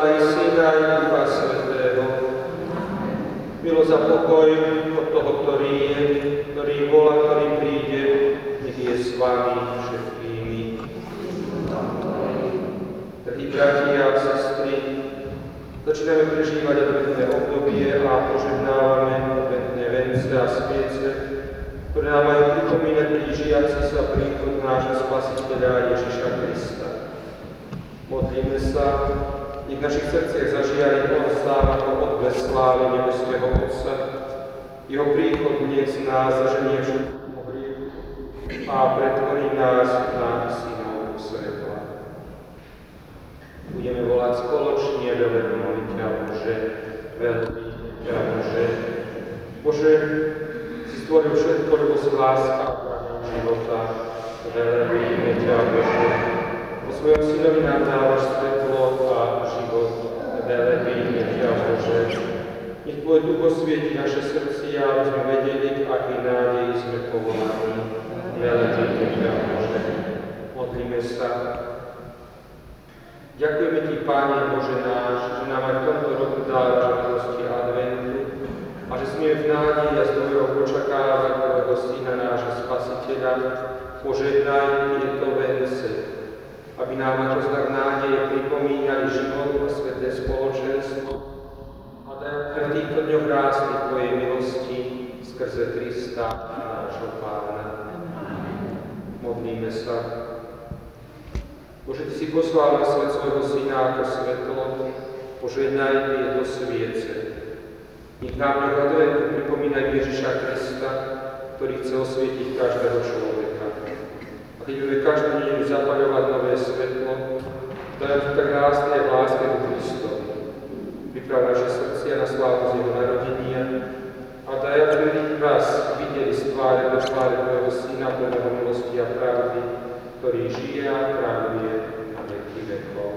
Otca i Syna i Ducha Svätého. Milosť a pokoj od toho, ktorý je, ktorý volá, ktorý príde, nech je s vami všetkými. Drahí bratia a sestry, začíname prežívať adventné obdobie a požehnávame adventné vence a sviece, ktoré nám majú pripomínať blížiaci sa príchod nášho Spasiteľa Ježiša Krista. Modlíme sa, nech v našich srdciach zažiari sláva ako odblesk slávy nebeského Otca. Jeho príchod nech z nás zaženie všetkého hriechu a pretvorí nás na synov svetla. Budeme volať spoločne veľmi ťa, Bože, veľmi ťa, Bože. Bože, si stvoril všetko, lebo si láska a pravda života. Veľmi ťa, Bože. Po svojom synovi nám dávaš svetlo a život. Veľmi ťa, Bože. Nech Tvoj duch osvieti naše srdcia, aby sme vedeli, v akej nádeji sme povolaní. Veľmi ťa, Bože. Modlíme sa. Ďakujeme Ti, Páne Bože náš, že nám aj v tomto roku dávaš radosti adventu a že sme v nádeji a zdrojov očakávať Tvojho Syna, nášho Spasiteľa. Požehnaj tieto vence, aby nám ako znak nádeje pripomínali život a sväté spoločenstvo a daj v týchto dňoch rásť Tvojej milosti skrze Krista, nášho Pána. Modlíme sa. Bože, Ty si poslal na svet svojho Syna ako svetlo, požehnaj tieto sviece. Nech nám nech adventu pripomínajú Ježiša Krista, ktorý chce osvietiť každého človeka. A keď budeme každú deň zapaľovať nové svetlo, dajme to tak rásť aj v láske ku Kristovi. Priprav naše srdcia na slávnosť Jeho narodenia a daj, aby raz videli z tváre do tváre Tvojho Syna plného milosti a pravdy, ktorý žije a kráľuje na veky vekov.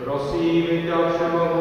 Prosíme ťa, Všemohúci